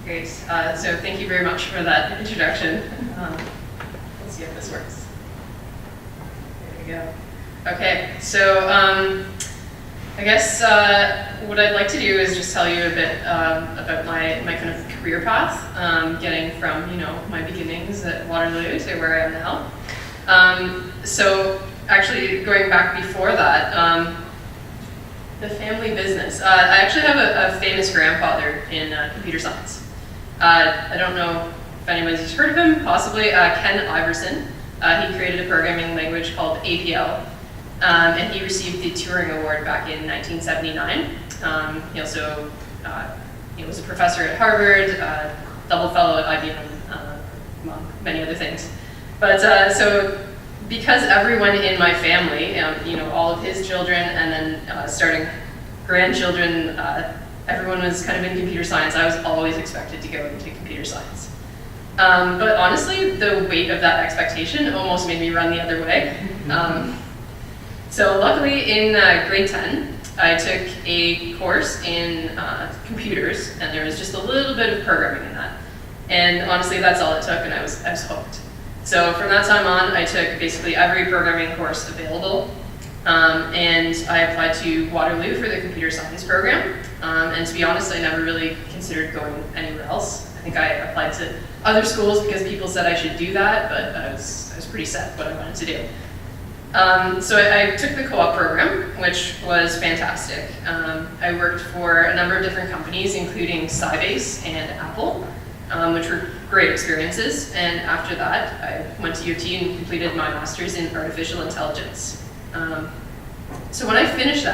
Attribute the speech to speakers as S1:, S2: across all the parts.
S1: Great. So thank you very much for that introduction. Let's see if this works. There we go. Okay, so I guess what I'd like to do is just tell you a bit about my kind of career path, getting from my beginnings at Waterloo to where I am now. So actually going back before that, the family business. I actually have a famous grandfather in computer science. I don't know if anybody's heard of him, possibly Ken Iverson. He created a programming language called APL, and he received the Turing Award back in 1979. He also was a professor at Harvard, double fellow at IBM, among many other things. But so because everyone in my family, all of his children and then starting grandchildren, everyone was kind of in computer science, I was always expected to go into computer science. But honestly, the weight of that expectation almost made me run the other way. So luckily in grade 10, I took a course in computers, and there was just a little bit of programming in that. And honestly, that's all it took, and I was hooked. So from that time on, I took basically every programming course available, and I applied to Waterloo for the computer science program. And to be honest, I never really considered going anywhere else. I think I applied to other schools because people said I should do that, but I was pretty set what I wanted to do. So I took the co-op program, which was fantastic. I worked for a number of different companies, including Sybase and Apple, which were great experiences. And after that, I went to UT and completed my master's in artificial intelligence. So when I finished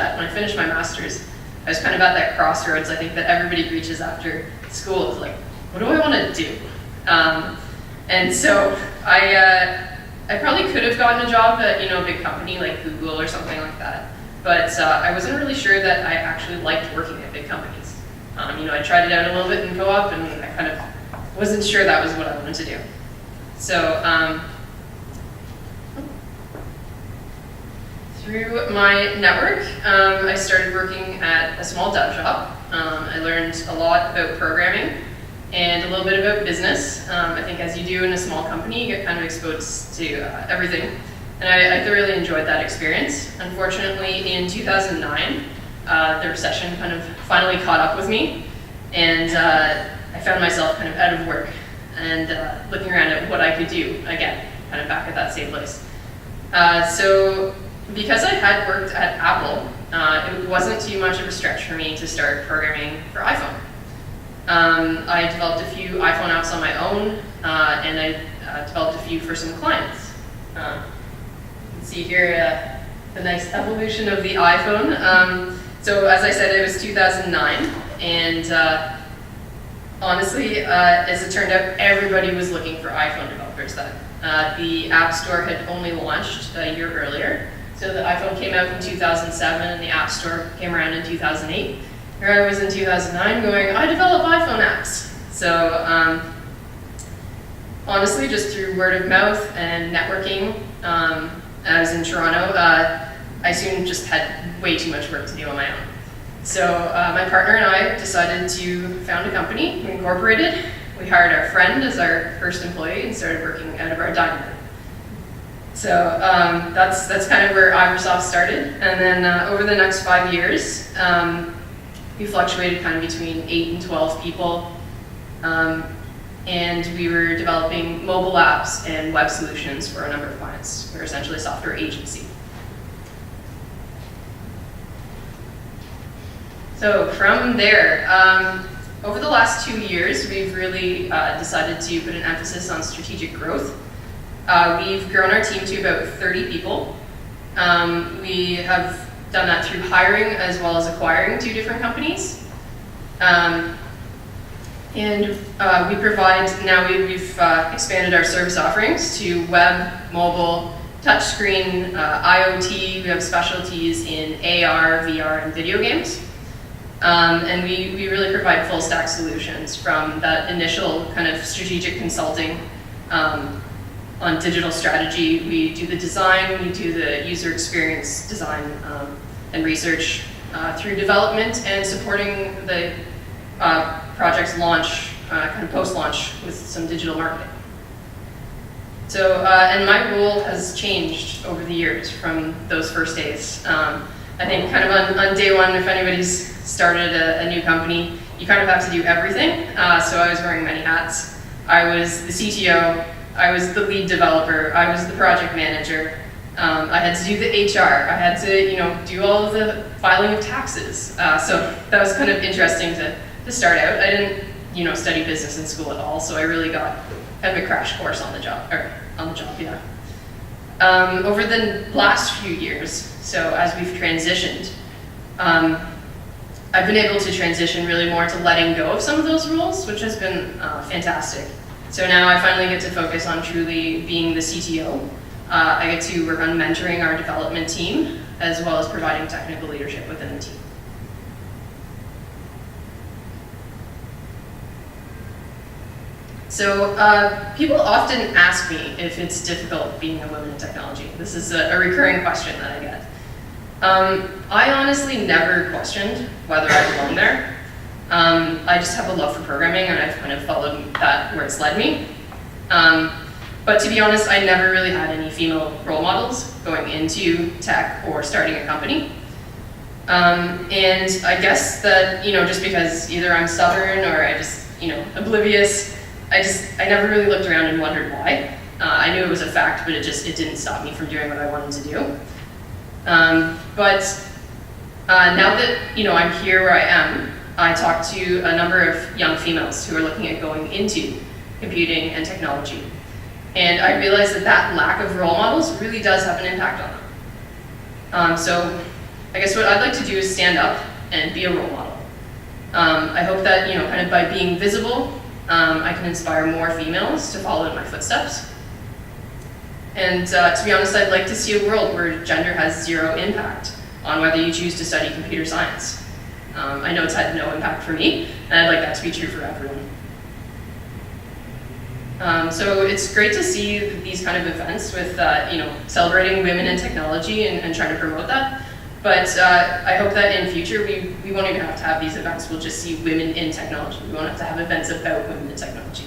S1: my master's, I was kind of at that crossroads, I think, that everybody reaches after school. It's like, what do I want to do? And so I probably could have gotten a job at a big company like Google or something like that. But I wasn't really sure that I actually liked working at big companies. I tried it out a little bit in co-op, and I kind of wasn't sure that was what I wanted to do. So through my network, I started working at a small dev shop. I learned a lot about programming and a little bit about business. I think as you do in a small company, you get kind of exposed to everything. And I thoroughly enjoyed that experience. Unfortunately, in 2009, the recession kind of finally caught up with me, and I found myself kind of out of work and looking around at what I could do again, kind of back at that same place. So because I had worked at Apple, it wasn't too much of a stretch for me to start programming for iPhone. I developed a few iPhone apps on my own, and I developed a few for some clients. You can see here the nice evolution of the iPhone. So as I said, it was 2009, and honestly, as it turned out, everybody was looking for iPhone developers then. The App Store had only launched a year earlier. So the iPhone came out in 2007, and the App Store came around in 2008. Here I was in 2009 going, I develop iPhone apps. So honestly, just through word of mouth and networking, I was in Toronto, I soon just had way too much work to do on my own. So my partner and I decided to found a company. We incorporated. We hired our friend as our first employee and started working out of our dining room. So that's kind of where Iversoft started. And then over the next 5 years, we fluctuated kind of between 8 and 12 people. And we were developing mobile apps and web solutions for a number of clients. We're essentially a software agency. So from there, over the last 2 years, we've really decided to put an emphasis on strategic growth. We've grown our team to about 30 people. We have done that through hiring as well as acquiring 2 different companies. And we provide, now we've expanded our service offerings to web, mobile, touchscreen, IoT. We have specialties in AR, VR, and video games. And we really provide full stack solutions from that initial kind of strategic consulting on digital strategy. We do the design, we do the user experience design and research through development and supporting the project's launch kind of post-launch with some digital marketing. So, and my role has changed over the years from those first days. I think kind of on day one, if anybody's started a new company, you kind of have to do everything. So I was wearing many hats. I was the CTO, I was the lead developer, I was the project manager. I had to do the HR, I had to do all of the filing of taxes. So that was kind of interesting to start out. I didn't study business in school at all, so I really got kind of a crash course on the job, yeah. Over the last few years, so as we've transitioned, I've been able to transition really more to letting go of some of those roles, which has been fantastic. So now I finally get to focus on truly being the CTO. I get to work on mentoring our development team, as well as providing technical leadership within the team. So people often ask me if it's difficult being a woman in technology. This is a recurring question that I get. I honestly never questioned whether I belong there. I just have a love for programming, and I've kind of followed that where it's led me. But to be honest, I never really had any female role models going into tech or starting a company. And I guess that, just because either I'm stubborn or I just, oblivious, I never really looked around and wondered why. I knew it was a fact, but it didn't stop me from doing what I wanted to do. But now that, I'm here where I am, I talk to a number of young females who are looking at going into computing and technology. And I realized that lack of role models really does have an impact on them. So I guess what I'd like to do is stand up and be a role model. I hope that, kind of by being visible, I can inspire more females to follow in my footsteps. And to be honest, I'd like to see a world where gender has zero impact on whether you choose to study computer science. I know it's had no impact for me, and I'd like that to be true for everyone. So it's great to see these kind of events with, celebrating women in technology and trying to promote that. But I hope that in future we won't even have to have these events. We'll just see women in technology. We won't have to have events about women in technology.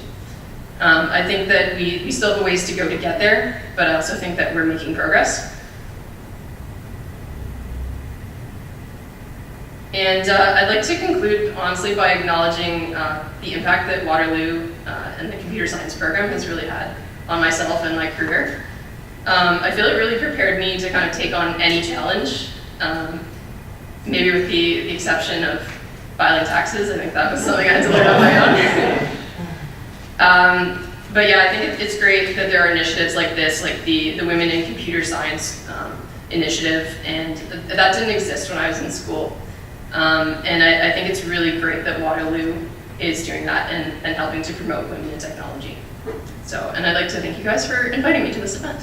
S1: I think that we still have a ways to go to get there, but I also think that we're making progress. And I'd like to conclude, honestly, by acknowledging the impact that Waterloo and the computer science program has really had on myself and my career. I feel it really prepared me to kind of take on any challenge, maybe with the exception of filing taxes. I think that was something I had to learn on my own. But yeah, I think it's great that there are initiatives like this, like the Women in Computer Science initiative, and that didn't exist when I was in school. And I think it's really great that Waterloo is doing that and helping to promote women in technology. So, and I'd like to thank you guys for inviting me to this event.